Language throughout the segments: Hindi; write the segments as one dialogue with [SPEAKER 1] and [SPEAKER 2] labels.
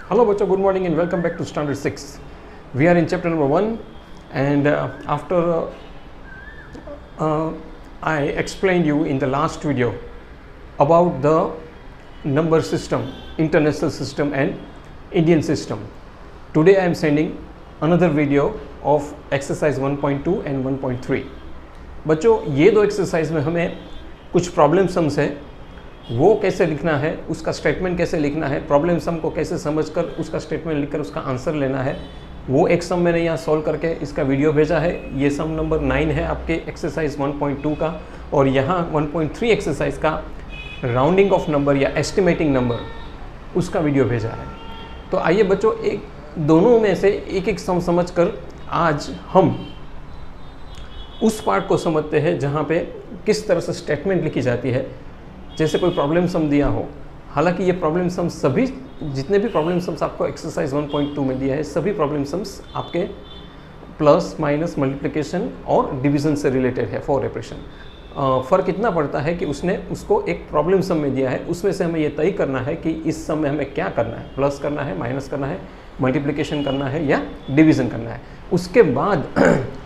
[SPEAKER 1] Hello bachcho, good morning and welcome back to Standard 6. We are in chapter number 1 and after I explained you in the last video about the number system, international system and Indian system. Today I am sending another video of exercise 1.2 and 1.3. बच्चों ये दो एक्सरसाइज में हमें कुछ प्रॉब्लम सम्स है, वो कैसे लिखना है, उसका स्टेटमेंट कैसे लिखना है, प्रॉब्लम सम को कैसे समझकर उसका स्टेटमेंट लिखकर उसका आंसर लेना है, वो एक सम मैंने यहाँ सॉल्व करके इसका वीडियो भेजा है। ये सम नंबर 9 है आपके एक्सरसाइज 1.2 का, और यहाँ 1.3 एक्सरसाइज का राउंडिंग ऑफ नंबर या एस्टिमेटिंग नंबर उसका वीडियो भेजा है। तो आइए बच्चों, एक दोनों में से एक एक सम समझकर आज हम उस पार्ट को समझते हैं जहाँ पे किस तरह से स्टेटमेंट लिखी जाती है। जैसे कोई प्रॉब्लम सम दिया हो, हालांकि ये प्रॉब्लम सम सभी जितने भी प्रॉब्लम सम्स आपको एक्सरसाइज 1.2 में दिया है, सभी प्रॉब्लम सम्स आपके प्लस माइनस मल्टीप्लिकेशन और डिवीज़न से रिलेटेड है फॉर ऑपरेशन। फ़र्क इतना पड़ता है कि उसने उसको एक प्रॉब्लम सम में दिया है, उसमें से हमें ये तय करना है कि इस सम में हमें क्या करना है, प्लस करना है, माइनस करना है, मल्टीप्लिकेशन करना है या डिवीज़न करना है। उसके बाद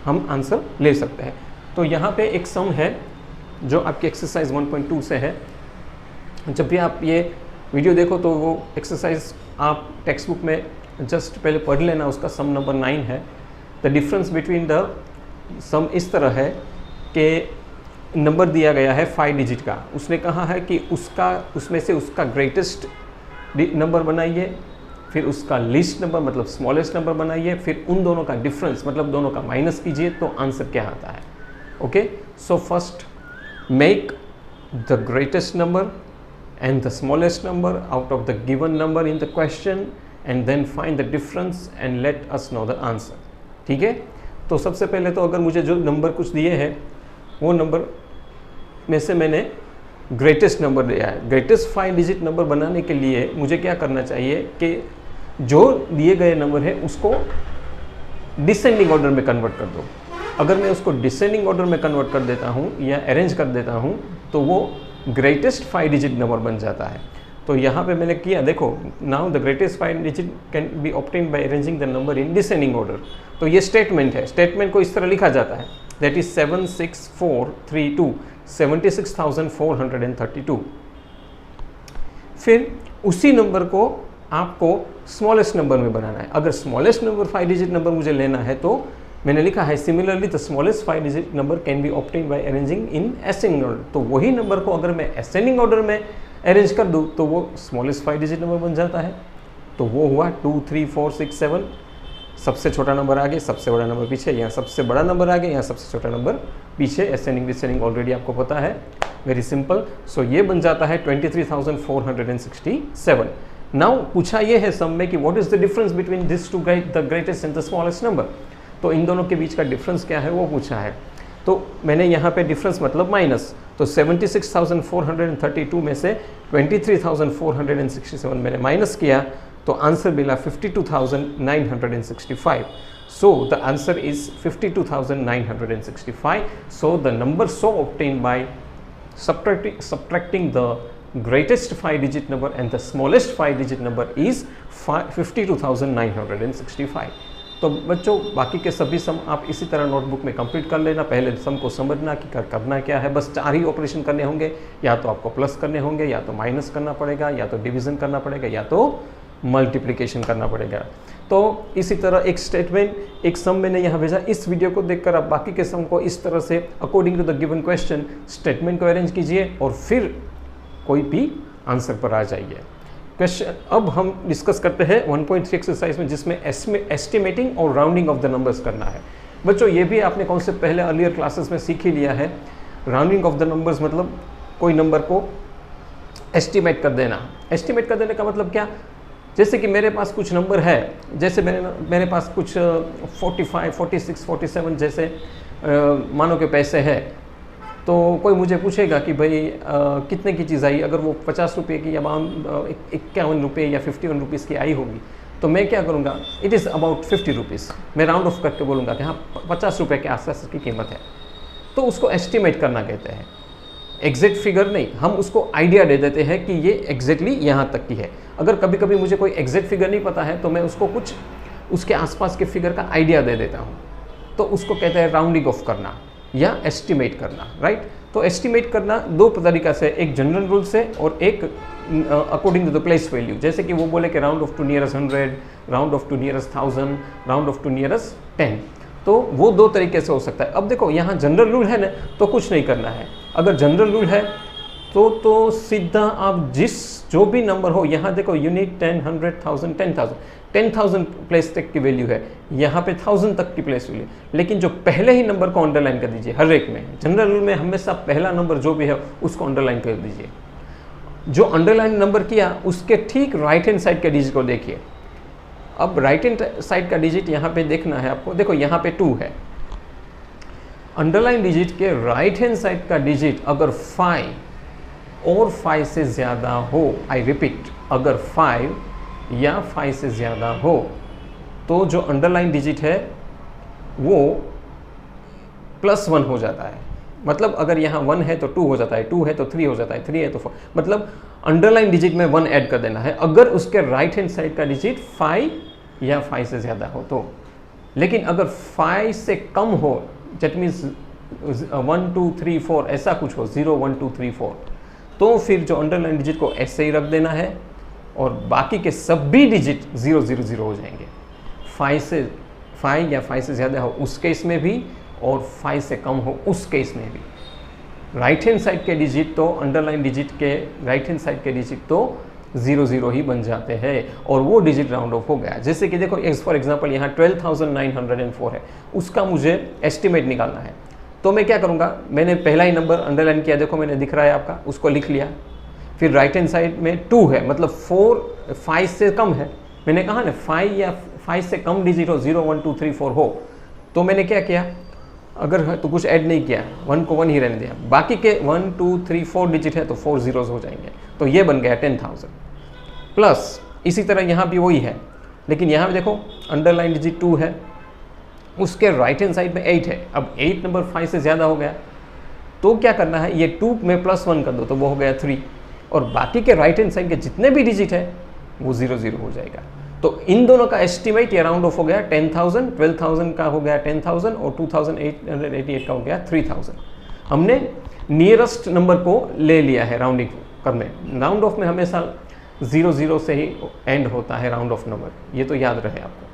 [SPEAKER 1] हम आंसर ले सकते हैं। तो यहाँ पे एक सम है जो आपकी एक्सरसाइज 1.2 से है। जब भी आप ये वीडियो देखो तो वो एक्सरसाइज आप टेक्स्ट बुक में जस्ट पहले पढ़ लेना, उसका सम नंबर 9 है। द डिफरेंस बिटवीन द सम इस तरह है कि नंबर दिया गया है 5 डिजिट का, उसने कहा है कि उसमें से उसका ग्रेटेस्ट नंबर बनाइए, फिर उसका लीस्ट नंबर मतलब स्मॉलेस्ट नंबर बनाइए, फिर उन दोनों का डिफरेंस मतलब दोनों का माइनस कीजिए तो आंसर क्या आता है। Okay, so first make the greatest number and the smallest number out of the given number in the question and then find the difference and let us know the answer। ठीक है, तो सबसे पहले तो अगर मुझे जो नंबर कुछ दिए हैं वो नंबर में से मैंने ग्रेटेस्ट नंबर दिया है। ग्रेटेस्ट 5 डिजिट नंबर बनाने के लिए मुझे क्या करना चाहिए कि जो दिए गए नंबर है उसको डिसेंडिंग ऑर्डर में कन्वर्ट कर दो। अगर मैं उसको डिसेंडिंग ऑर्डर में कन्वर्ट कर देता हूँ या अरेंज कर देता हूँ तो वो ग्रेटेस्ट 5 डिजिट नंबर बन जाता है। तो यहाँ पे मैंने किया, देखो, now the greatest 5 digit can be obtained by arranging the number in descending order. तो ये स्टेटमेंट है, स्टेटमेंट को इस तरह लिखा जाता है, दैट इज 76432 76,432। फिर उसी नंबर को आपको स्मॉलेस्ट नंबर में बनाना है। अगर स्मॉलेस्ट नंबर 5 डिजिट नंबर मुझे लेना है तो मैंने लिखा है similarly the smallest 5 digit number can be obtained by arranging in ascending order. तो वही नंबर को अगर मैं असेंडिंग ऑर्डर में अरेंज कर दूं तो वो स्मॉलेस्ट 5 डिजिट नंबर बन जाता है। तो वो हुआ 2 3 4 6 7, सबसे छोटा नंबर आगे, सबसे बड़ा नंबर पीछे, यहाँ सबसे बड़ा नंबर आगे, यहाँ सबसे छोटा नंबर पीछे। असेंडिंग डिसेंडिंग ऑलरेडी आपको पता है, वेरी सिंपल। सो ये बन जाता है 23,467। नाउ पूछा ये है सम में कि what is the difference between this two the greatest and the smallest number. तो इन दोनों के बीच का डिफरेंस क्या है वो पूछा है। तो मैंने यहाँ पे डिफरेंस मतलब माइनस, तो 76,432 में से 23,467 मैंने माइनस किया तो आंसर मिला 52,965। So the answer is 52,965। So the number so obtained by subtracting the greatest 5 digit number and the smallest 5 digit number is 52,965। तो बच्चों, बाकी के सभी सम आप इसी तरह नोटबुक में कंप्लीट कर लेना। पहले सम को समझना कि करना क्या है, बस 4 ही ऑपरेशन करने होंगे, या तो आपको प्लस करने होंगे, या तो माइनस करना पड़ेगा, या तो डिवीज़न करना पड़ेगा, या तो मल्टीप्लिकेशन करना पड़ेगा। तो इसी तरह एक स्टेटमेंट, एक सम मैंने यहाँ भेजा। इस वीडियो को देखकर आप बाकी के सम को इस तरह से according to the given question statement को अरेंज कीजिए और फिर कोई भी आंसर पर आ जाइए। क्वेश्चन अब हम डिस्कस करते हैं 1.3 एक्सरसाइज में, जिसमें एस्टिमेटिंग और राउंडिंग ऑफ द नंबर्स करना है। बच्चों, ये भी आपने कॉन्सेप्ट पहले अर्लियर क्लासेस में सीख ही लिया है। राउंडिंग ऑफ द नंबर्स मतलब कोई नंबर को एस्टिमेट कर देना। एस्टिमेट कर देने का मतलब क्या, जैसे कि मेरे पास कुछ नंबर है, जैसे मेरे पास कुछ 45, 46, 47 जैसे मानो के पैसे है, तो कोई मुझे पूछेगा कि भाई कितने की चीज़ आई। अगर वो 50 रुपये की या 51 रुपये या 51 रुपीज़ की आई होगी तो मैं क्या करूँगा, इट इज़ अबाउट 50 रुपीज़, मैं राउंड ऑफ करके बोलूँगा कि हाँ 50 रुपये के आसपास की कीमत है। तो उसको एस्टिमेट करना कहते हैं। एग्जैक्ट फिगर नहीं, हम उसको आइडिया दे देते हैं कि ये एग्जैक्टली यहाँ तक की है। अगर कभी कभी मुझे कोई एग्जैक्ट फिगर नहीं पता है तो मैं उसको कुछ उसके आसपास के फिगर का आइडिया दे देता हूँ, तो उसको कहते हैं राउंडिंग ऑफ करना या एस्टिमेट करना, राइट। तो एस्टिमेट करना दो तरीका से, एक जनरल रूल से और एक according to the place value. जैसे कि वो बोले कि round off to nearest 100, round off to nearest 1000, round off to nearest 10, तो वो दो तरीके से हो सकता है। अब देखो यहाँ जनरल रूल है ना, तो कुछ नहीं करना है। अगर जनरल रूल है तो सीधा आप जो भी नंबर हो, यहाँ देखो यूनिट 10, 100, 1000, 10,000 प्लेस तक की वैल्यू है, यहाँ पे 1000 तक की प्लेस वैल्यू, लेकिन जो पहले ही नंबर को अंडरलाइन कर दीजिए हर एक में। जनरल रूल में हमेशा पहला नंबर जो भी है उसको अंडरलाइन कर दीजिए। जो अंडरलाइन नंबर किया उसके ठीक राइट हैंड साइड के डिजिट को देखिए। अब राइट हैंड साइड का डिजिट यहाँ पे देखना है आपको, देखो यहाँ पे 2 है। अंडरलाइन डिजिट के राइट हैंड साइड का डिजिट अगर 5 और 5 से ज़्यादा हो, आई रिपीट, अगर 5 या 5 से ज़्यादा हो तो जो अंडरलाइन डिजिट है वो +1 हो जाता है। मतलब अगर यहाँ 1 है तो 2 हो जाता है, 2 है तो 3 हो जाता है, 3 है तो 4, मतलब अंडरलाइन डिजिट में 1 ऐड कर देना है अगर उसके राइट हैंड साइड का डिजिट 5 या 5 से ज़्यादा हो तो। लेकिन अगर 5 से कम हो, दैट मीन्स 1 2 3 4 ऐसा कुछ हो, 0 1 2 3 4, तो फिर जो अंडरलाइन डिजिट को ऐसे ही रख देना है और बाकी के सभी डिजिट 0 0 0 हो जाएंगे। 5 या 5 से ज़्यादा हो उस केस में भी और 5 से कम हो उस केस में भी। राइट हैंड साइड के डिजिट तो अंडरलाइन डिजिट के राइट हैंड साइड के डिजिट तो 0 0 ही बन जाते हैं और वो डिजिट राउंड ऑफ हो गया। जैसे कि देखो फॉर एग्जांपल यहाँ 12,904 है, उसका मुझे एस्टिमेट निकालना है। तो मैं क्या करूँगा, मैंने पहला ही नंबर अंडरलाइन किया, देखो मैंने दिख रहा है आपका, उसको लिख लिया। फिर राइट हैंड साइड में 2 है, मतलब 5 से कम है। मैंने कहा ना 5 या 5 से कम डिजिट हो, 0 1 2 3 4 हो, तो मैंने क्या किया, अगर तो कुछ ऐड नहीं किया, 1 को 1 ही रहने दिया, बाकी के 1 2 3 4 डिजिट है तो 4 zeros हो जाएंगे, तो ये बन गया 10,000। प्लस इसी तरह यहाँ भी वही है, लेकिन यहाँ भी देखो अंडरलाइन डिजिट 2 है, उसके राइट हैंड साइड में 8 है। अब 8 नंबर 5 से ज़्यादा हो गया तो क्या करना है, ये 2 में +1 कर दो तो वो हो गया 3, और बाकी के राइट हैंड साइड के जितने भी डिजिट है वो 0 0 हो जाएगा। तो इन दोनों का एस्टिमेट या राउंड ऑफ हो गया 10,000, 12,000 का हो गया 10,000 और 2,888 का हो गया 3,000। हमने नियरेस्ट नंबर को ले लिया है राउंडिंग करने। राउंड ऑफ में हमेशा 0 0 से ही एंड होता है राउंड ऑफ नंबर, ये तो याद रहे आपको।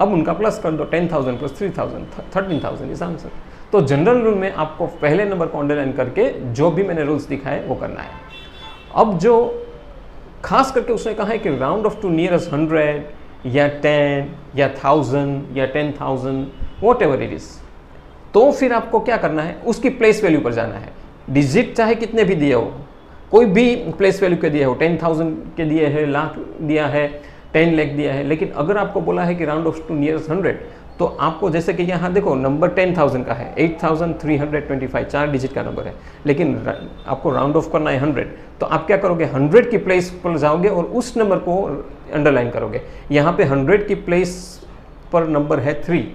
[SPEAKER 1] अब उनका प्लस कर दो, 10,000 + 3,000 13,000 इस आंसर। तो जनरल रूल में आपको पहले नंबर को अंडरलाइन करके जो भी मैंने रूल्स दिखाए वो करना है। अब जो खास करके उसने कहा है कि राउंड ऑफ टू नियरेस्ट 100 या 10 या 1000 या 10,000 वॉट एवर इट इज, तो फिर आपको क्या करना है, उसकी प्लेस वैल्यू पर जाना है। डिजिट चाहे कितने भी दिए हो, कोई भी प्लेस वैल्यू के दिए हो, 10,000 के दिए है, लाख दिया है, 10 लाख दिया है, लेकिन अगर आपको बोला है कि राउंड ऑफ टू नियरेस्ट 100, तो आपको जैसे कि यहाँ देखो नंबर 10,000 का है, 8,325 4 डिजिट का नंबर है, लेकिन आपको राउंड ऑफ करना है 100, तो आप क्या करोगे, 100 की प्लेस पर जाओगे और उस नंबर को अंडरलाइन करोगे। यहाँ पे 100 की प्लेस पर नंबर है 3,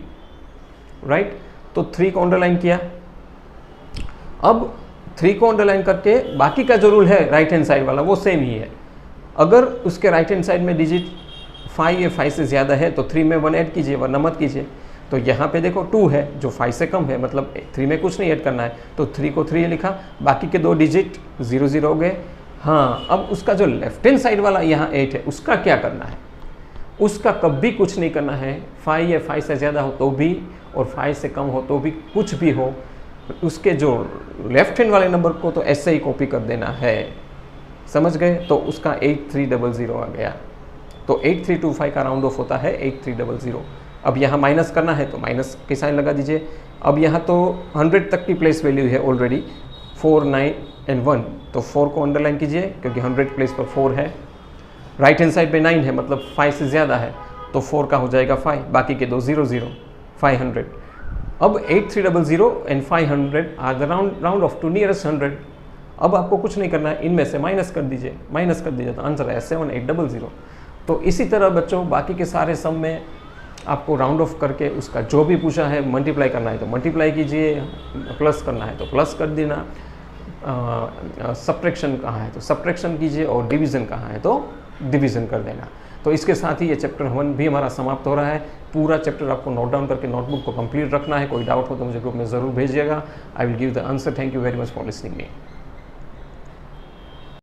[SPEAKER 1] राइट, तो 3 को अंडरलाइन किया। अब 3 को अंडरलाइन करके बाकी का जो रूल है राइट हैंड साइड वाला वो सेम ही है। अगर उसके राइट हैंड साइड में डिजिट 5 या 5 से ज़्यादा है तो 3 में 1 ऐड कीजिए, वरना मत कीजिए। तो यहाँ पे देखो 2 है जो 5 से कम है, मतलब 3 में कुछ नहीं ऐड करना है, तो 3 को 3 लिखा, बाकी के 2 डिजिट 0 0 हो गए। हाँ, अब उसका जो लेफ्ट हैंड साइड वाला यहाँ 8 है, उसका क्या करना है, उसका कभी कुछ नहीं करना है। 5 या 5 से ज़्यादा हो तो भी और 5 से कम हो तो भी, कुछ भी हो, उसके जो लेफ्ट हैंड वाले नंबर को तो ऐसे ही कॉपी कर देना है, समझ गए। तो उसका 8300 आ गया। तो 8325 का राउंड ऑफ होता है 8300। अब यहाँ माइनस करना है तो माइनस के साइन लगा दीजिए। अब यहाँ तो 100 तक की प्लेस वैल्यू है ऑलरेडी, 4 9 और 1, तो 4 को अंडरलाइन कीजिए क्योंकि 100 प्लेस पर 4 है। राइट हैंड साइड पे 9 है, मतलब 5 से ज़्यादा है, तो 4 का हो जाएगा 5, बाकी के 2 0 0 500। अब 8300 and 500 are the round off to nearest 100। अब आपको कुछ नहीं करना है, इनमें से माइनस कर दीजिए तो आंसर है 7800। तो इसी तरह बच्चों बाकी के सारे सम में आपको राउंड ऑफ करके उसका जो भी पूछा है मल्टीप्लाई करना है तो मल्टीप्लाई कीजिए, प्लस करना है तो प्लस कर देना, सब्ट्रैक्शन कहाँ है तो सब्ट्रैक्शन कीजिए, और डिवीज़न कहाँ है तो डिवीज़न कर देना। तो इसके साथ ही ये चैप्टर 1 भी हमारा समाप्त हो रहा है। पूरा चैप्टर आपको नोट डाउन करके नोटबुक को कंप्लीट रखना है। कोई डाउट हो तो मुझे ग्रुप में ज़रूर भेजिएगा। I will give the answer. Thank you very much for listening me.